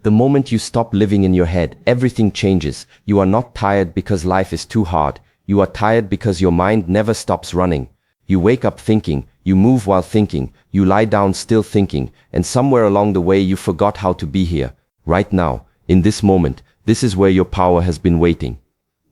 The moment you stop living in your head, everything changes. You are not tired because life is too hard. You are tired because your mind never stops running. You wake up thinking, you move while thinking, you lie down still thinking, and somewhere along the way you forgot how to be here. Right now, in this moment, this is where your power has been waiting.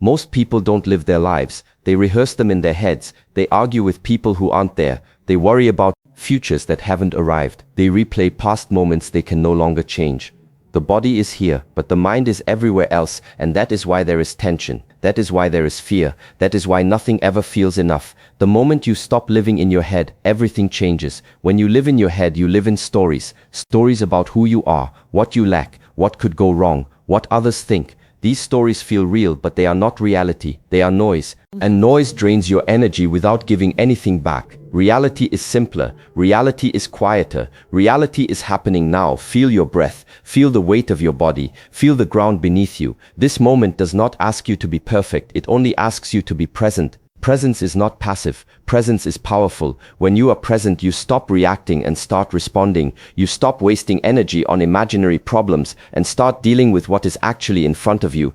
Most people don't live their lives. They rehearse them in their heads. They argue with people who aren't there. They worry about futures that haven't arrived. They replay past moments they can no longer change. The body is here, but the mind is everywhere else, and that is why there is tension. That is why there is fear. That is why nothing ever feels enough. The moment you stop living in your head, everything changes. When you live in your head, you live in stories. Stories about who you are, what you lack, what could go wrong, what others think. These stories feel real, but they are not reality. They are noise. And noise drains your energy without giving anything back. Reality is simpler. Reality is quieter. Reality is happening now. Feel your breath. Feel the weight of your body. Feel the ground beneath you. This moment does not ask you to be perfect. It only asks you to be present. Presence is not passive. Presence is powerful. When you are present, you stop reacting and start responding. You stop wasting energy on imaginary problems and start dealing with what is actually in front of you.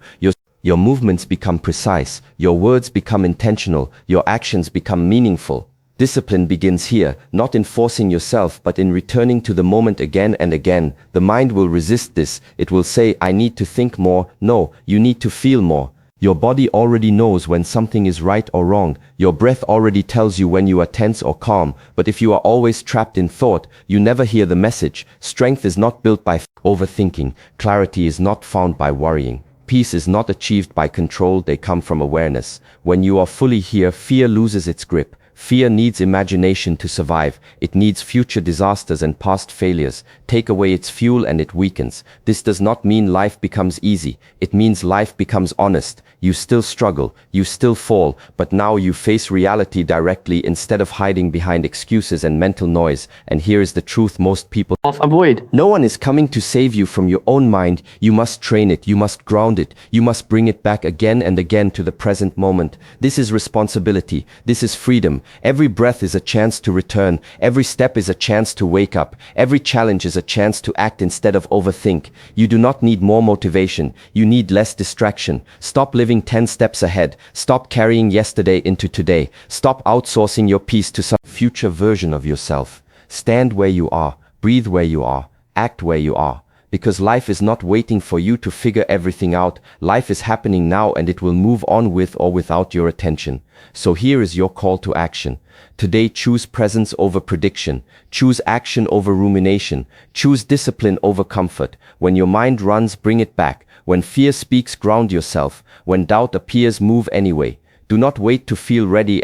Your movements become precise. Your words become intentional. Your actions become meaningful. Discipline begins here, not in forcing yourself, but in returning to the moment again and again. The mind will resist this. It will say, I need to think more. No, you need to feel more. Your body already knows when something is right or wrong. Your breath already tells you when you are tense or calm. But if you are always trapped in thought, you never hear the message. Strength is not built by overthinking. Clarity is not found by worrying. Peace is not achieved by control. They come from awareness. When you are fully here, fear loses its grip. Fear needs imagination to survive. It needs future disasters and past failures. Take away its fuel and it weakens. This does not mean life becomes easy. It means life becomes honest. You still struggle, you still fall, but now you face reality directly instead of hiding behind excuses and mental noise. And here is the truth most people avoid. No one is coming to save you from your own mind. You must train it, you must ground it, you must bring it back again and again to the present moment. This is responsibility. This is freedom. Every breath is a chance to return. Every step is a chance to wake up. Every challenge is a chance to act instead of overthink. You do not need more motivation. You need less distraction. Stop living 10 steps ahead. Stop carrying yesterday into today. Stop outsourcing your peace to some future version of yourself. Stand where you are. Breathe where you are. Act where you are. Because life is not waiting for you to figure everything out. Life is happening now and it will move on with or without your attention. So here is your call to action. Today choose presence over prediction. Choose action over rumination. Choose discipline over comfort. When your mind runs, bring it back. When fear speaks, ground yourself. When doubt appears, move anyway. Do not wait to feel ready.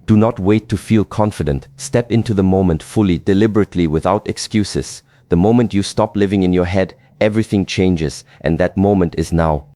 Do not wait to feel confident. Step into the moment fully, deliberately, without excuses. The moment you stop living in your head, everything changes, and that moment is now.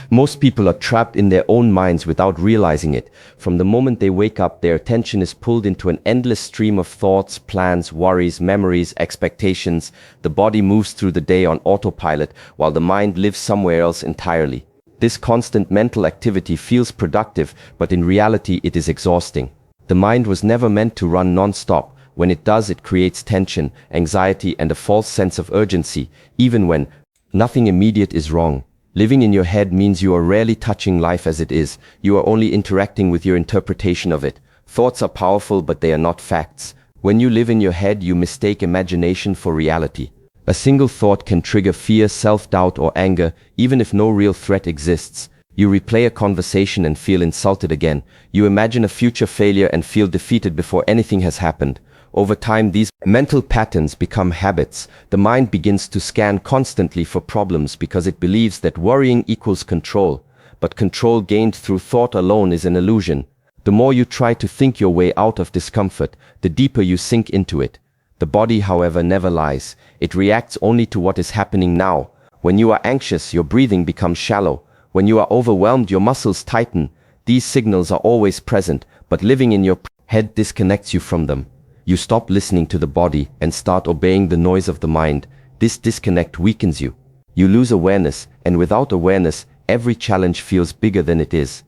Most people are trapped in their own minds without realizing it. From the moment they wake up, their attention is pulled into an endless stream of thoughts, plans, worries, memories, expectations. The body moves through the day on autopilot, while the mind lives somewhere else entirely. This constant mental activity feels productive, but in reality it is exhausting. The mind was never meant to run non-stop. When it does, it creates tension, anxiety, and a false sense of urgency, even when nothing immediate is wrong. Living in your head means you are rarely touching life as it is. You are only interacting with your interpretation of it. Thoughts are powerful, but they are not facts. When you live in your head, you mistake imagination for reality. A single thought can trigger fear, self-doubt, or anger, even if no real threat exists. You replay a conversation and feel insulted again. You imagine a future failure and feel defeated before anything has happened. Over time, these mental patterns become habits. The mind begins to scan constantly for problems because it believes that worrying equals control. But control gained through thought alone is an illusion. The more you try to think your way out of discomfort, the deeper you sink into it. The body, however, never lies. It reacts only to what is happening now. When you are anxious, your breathing becomes shallow. When you are overwhelmed, your muscles tighten. These signals are always present, but living in your head disconnects you from them. You stop listening to the body and start obeying the noise of the mind. This disconnect weakens you. You lose awareness, and without awareness, every challenge feels bigger than it is.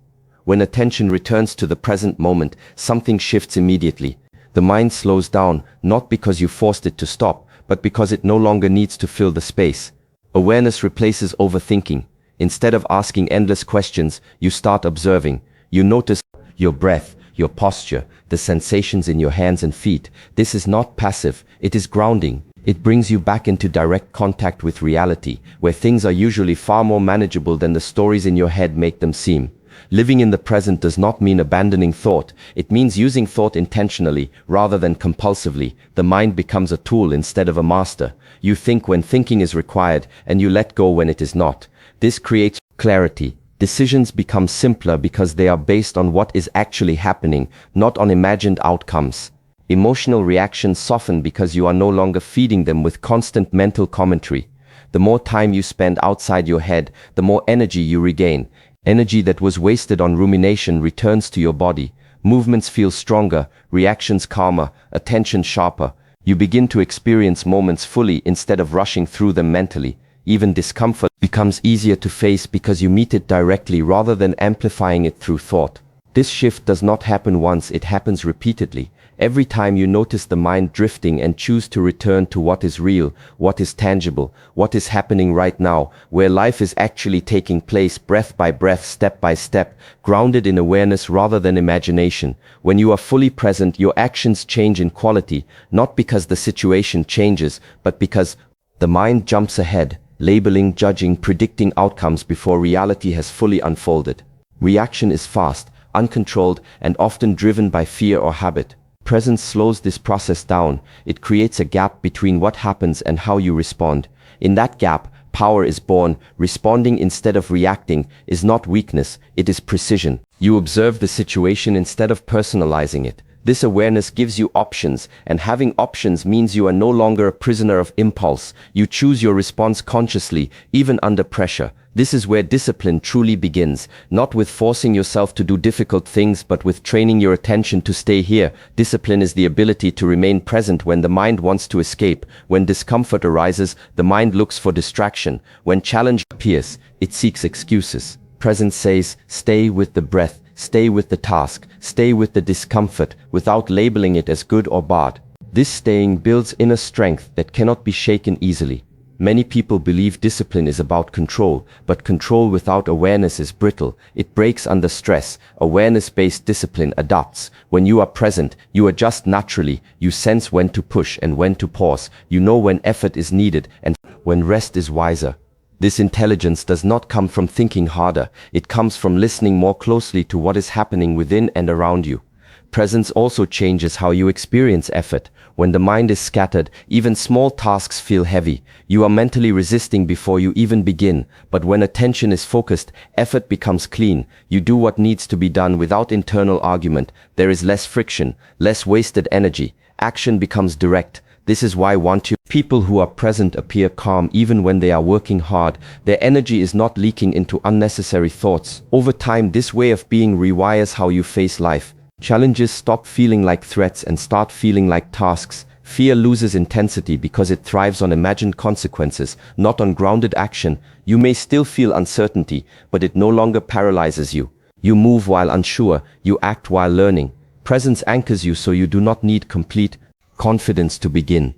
When attention returns to the present moment, something shifts immediately. The mind slows down, not because you forced it to stop, but because it no longer needs to fill the space. Awareness replaces overthinking. Instead of asking endless questions, you start observing. You notice your breath, your posture, the sensations in your hands and feet. This is not passive, it is grounding. It brings you back into direct contact with reality, where things are usually far more manageable than the stories in your head make them seem. Living in the present does not mean abandoning thought. It means using thought intentionally rather than compulsively. The mind becomes a tool instead of a master. You think when thinking is required, and you let go when it is not. This creates clarity. Decisions become simpler because they are based on what is actually happening, not on imagined outcomes. Emotional reactions soften because you are no longer feeding them with constant mental commentary. The more time you spend outside your head, the more energy you regain. Energy that was wasted on rumination returns to your body. Movements feel stronger, reactions calmer, attention sharper. You begin to experience moments fully instead of rushing through them mentally. Even discomfort becomes easier to face because you meet it directly rather than amplifying it through thought. This shift does not happen once, it happens repeatedly. Every time you notice the mind drifting and choose to return to what is real, what is tangible, what is happening right now, where life is actually taking place breath by breath, step by step, grounded in awareness rather than imagination. When you are fully present, your actions change in quality, not because the situation changes, but because the mind jumps ahead, labeling, judging, predicting outcomes before reality has fully unfolded. Reaction is fast, uncontrolled, and often driven by fear or habit. Presence slows this process down. It creates a gap between what happens and how you respond. In that gap, power is born. Responding instead of reacting is not weakness, it is precision. You observe the situation instead of personalizing it. This awareness gives you options, and having options means you are no longer a prisoner of impulse. You choose your response consciously, even under pressure. This is where discipline truly begins, not with forcing yourself to do difficult things, but with training your attention to stay here. Discipline is the ability to remain present when the mind wants to escape. When discomfort arises, the mind looks for distraction. When challenge appears, it seeks excuses. Presence says, stay with the breath, stay with the task, stay with the discomfort, without labeling it as good or bad. This staying builds inner strength that cannot be shaken easily. Many people believe discipline is about control, but control without awareness is brittle. It breaks under stress. Awareness-based discipline adapts. When you are present, you adjust naturally. You sense when to push and when to pause. You know when effort is needed and when rest is wiser. This intelligence does not come from thinking harder. It comes from listening more closely to what is happening within and around you. Presence also changes how you experience effort. When the mind is scattered, even small tasks feel heavy. You are mentally resisting before you even begin. But when attention is focused, effort becomes clean. You do what needs to be done without internal argument. There is less friction, less wasted energy. Action becomes direct. This is why people who are present appear calm even when they are working hard. Their energy is not leaking into unnecessary thoughts. Over time, this way of being rewires how you face life. Challenges stop feeling like threats and start feeling like tasks. Fear loses intensity because it thrives on imagined consequences, not on grounded action. You may still feel uncertainty, but it no longer paralyzes you. You move while unsure, you act while learning. Presence anchors you so you do not need complete confidence to begin.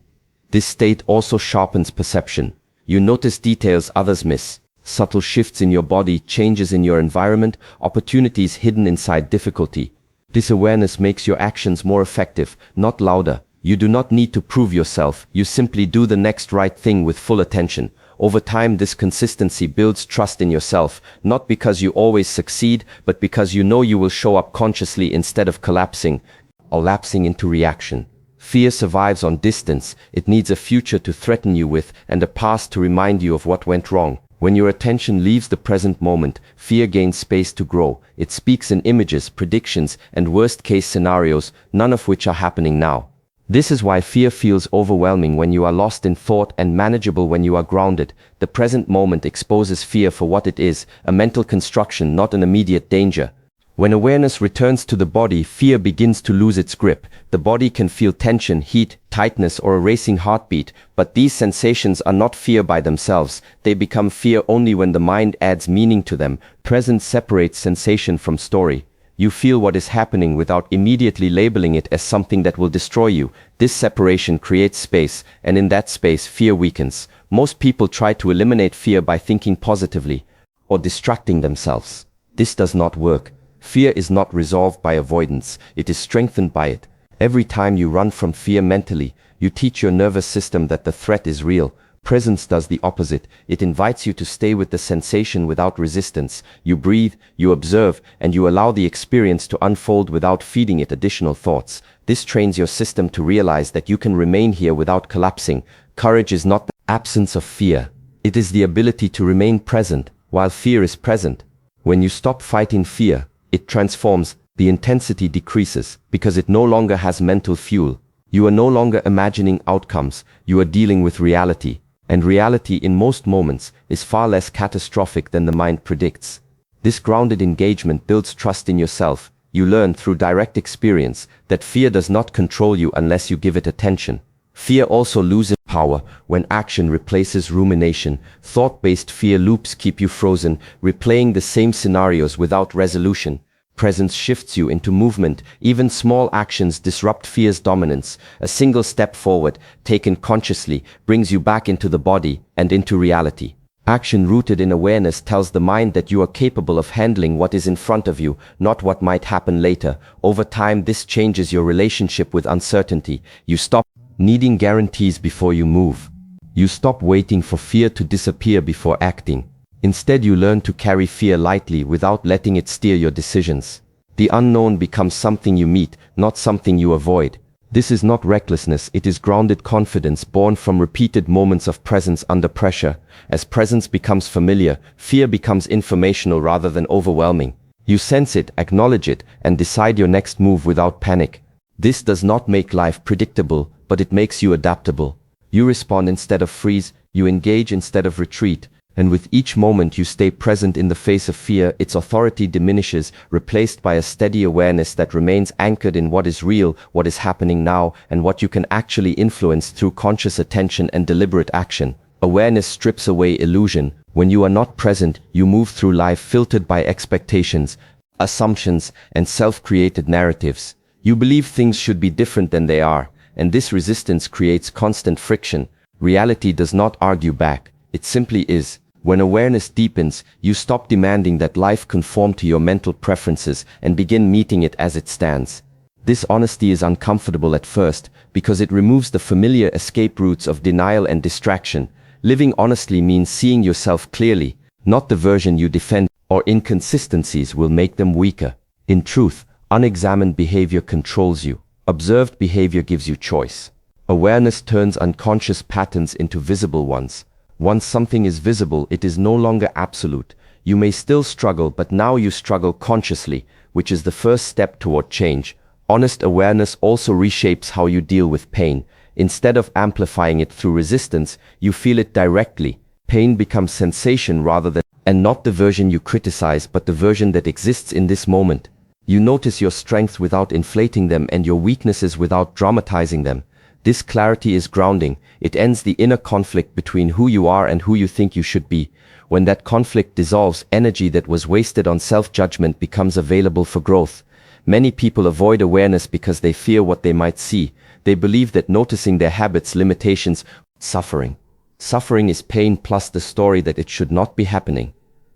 This state also sharpens perception. You notice details others miss. Subtle shifts in your body, changes in your environment, opportunities hidden inside difficulty. This awareness makes your actions more effective, not louder. You do not need to prove yourself. You simply do the next right thing with full attention. Over time, this consistency builds trust in yourself, not because you always succeed, but because you know you will show up consciously instead of collapsing or lapsing into reaction. Fear survives on distance. It needs a future to threaten you with and a past to remind you of what went wrong. When your attention leaves the present moment, fear gains space to grow. It speaks in images, predictions, and worst-case scenarios, none of which are happening now. This is why fear feels overwhelming when you are lost in thought and manageable when you are grounded. The present moment exposes fear for what it is, a mental construction, not an immediate danger. When awareness returns to the body, fear begins to lose its grip. The body can feel tension, heat, tightness, or a racing heartbeat, but these sensations are not fear by themselves. They become fear only when the mind adds meaning to them. Presence separates sensation from story. You feel what is happening without immediately labeling it as something that will destroy you. This separation creates space, and in that space, fear weakens. Most people try to eliminate fear by thinking positively or distracting themselves. This does not work. Fear is not resolved by avoidance, it is strengthened by it. Every time you run from fear mentally, you teach your nervous system that the threat is real. Presence does the opposite. It invites you to stay with the sensation without resistance. You breathe, you observe, and you allow the experience to unfold without feeding it additional thoughts. This trains your system to realize that you can remain here without collapsing. Courage is not the absence of fear. It is the ability to remain present while fear is present. When you stop fighting fear, it transforms. The intensity decreases because it no longer has mental fuel. You are no longer imagining outcomes, you are dealing with reality. And reality in most moments is far less catastrophic than the mind predicts. This grounded engagement builds trust in yourself. You learn through direct experience that fear does not control you unless you give it attention. Fear also loses power when action replaces rumination. Thought-based fear loops keep you frozen, replaying the same scenarios without resolution. Presence shifts you into movement. Even small actions disrupt fear's dominance. A single step forward, taken consciously, brings you back into the body and into reality. Action rooted in awareness tells the mind that you are capable of handling what is in front of you, not what might happen later. Over time, this changes your relationship with uncertainty. You stop needing guarantees before you move. You stop waiting for fear to disappear before acting. Instead, you learn to carry fear lightly without letting it steer your decisions. The unknown becomes something you meet, not something you avoid. This is not recklessness, it is grounded confidence born from repeated moments of presence under pressure. As presence becomes familiar, fear becomes informational rather than overwhelming. You sense it, acknowledge it, and decide your next move without panic. This does not make life predictable, but it makes you adaptable. You respond instead of freeze, you engage instead of retreat. And with each moment you stay present in the face of fear, its authority diminishes, replaced by a steady awareness that remains anchored in what is real, what is happening now, and what you can actually influence through conscious attention and deliberate action. Awareness strips away illusion. When you are not present, you move through life filtered by expectations, assumptions, and self-created narratives. You believe things should be different than they are, and this resistance creates constant friction. Reality does not argue back, it simply is. When awareness deepens, you stop demanding that life conform to your mental preferences and begin meeting it as it stands. This honesty is uncomfortable at first because it removes the familiar escape routes of denial and distraction. Living honestly means seeing yourself clearly, not the version you defend, or inconsistencies will make them weaker. In truth, unexamined behavior controls you. Observed behavior gives you choice. Awareness turns unconscious patterns into visible ones. Once something is visible, it is no longer absolute. You may still struggle, but now you struggle consciously, which is the first step toward change. Honest awareness also reshapes how you deal with pain. Instead of amplifying it through resistance, you feel it directly. Pain becomes sensation rather than, and not the version you criticize, but the version that exists in this moment. You notice your strengths without inflating them and your weaknesses without dramatizing them. This clarity is grounding. It ends the inner conflict between who you are and who you think you should be. When that conflict dissolves, energy that was wasted on self-judgment becomes available for growth. Many people avoid awareness because they fear what they might see. They believe that noticing their habits, limitations, suffering. Suffering is pain plus the story that it should not be happening.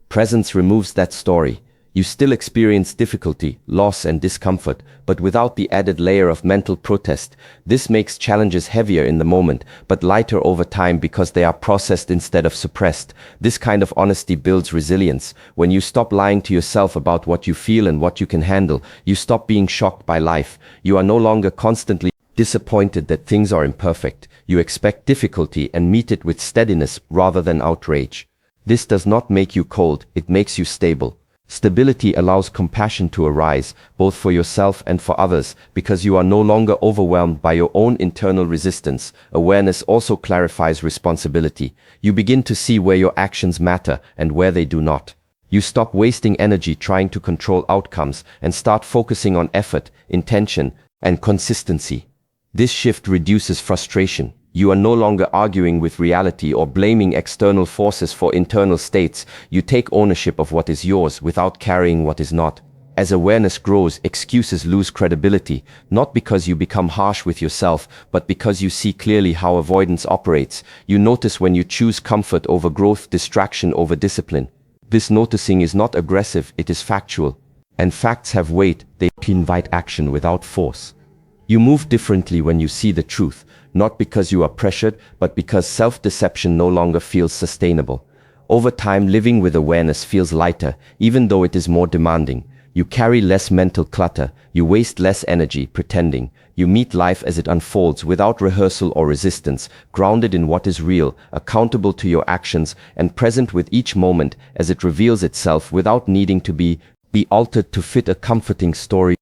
Presence removes that story. You still experience difficulty, loss, and discomfort, but without the added layer of mental protest. This makes challenges heavier in the moment, but lighter over time because they are processed instead of suppressed. This kind of honesty builds resilience. When you stop lying to yourself about what you feel and what you can handle, you stop being shocked by life. You are no longer constantly disappointed that things are imperfect. You expect difficulty and meet it with steadiness rather than outrage. This does not make you cold, it makes you stable. Stability allows compassion to arise, both for yourself and for others, because you are no longer overwhelmed by your own internal resistance. Awareness also clarifies responsibility. You begin to see where your actions matter and where they do not. You stop wasting energy trying to control outcomes and start focusing on effort, intention, and consistency. This shift reduces frustration. You are no longer arguing with reality or blaming external forces for internal states. You take ownership of what is yours without carrying what is not. As awareness grows, excuses lose credibility, not because you become harsh with yourself, but because you see clearly how avoidance operates. You notice when you choose comfort over growth, distraction over discipline. This noticing is not aggressive, it is factual. And facts have weight, they invite action without force. You move differently when you see the truth, not because you are pressured, but because self-deception no longer feels sustainable. Over time, living with awareness feels lighter, even though it is more demanding. You carry less mental clutter, you waste less energy pretending. You meet life as it unfolds without rehearsal or resistance, grounded in what is real, accountable to your actions, and present with each moment as it reveals itself without needing to be altered to fit a comforting story.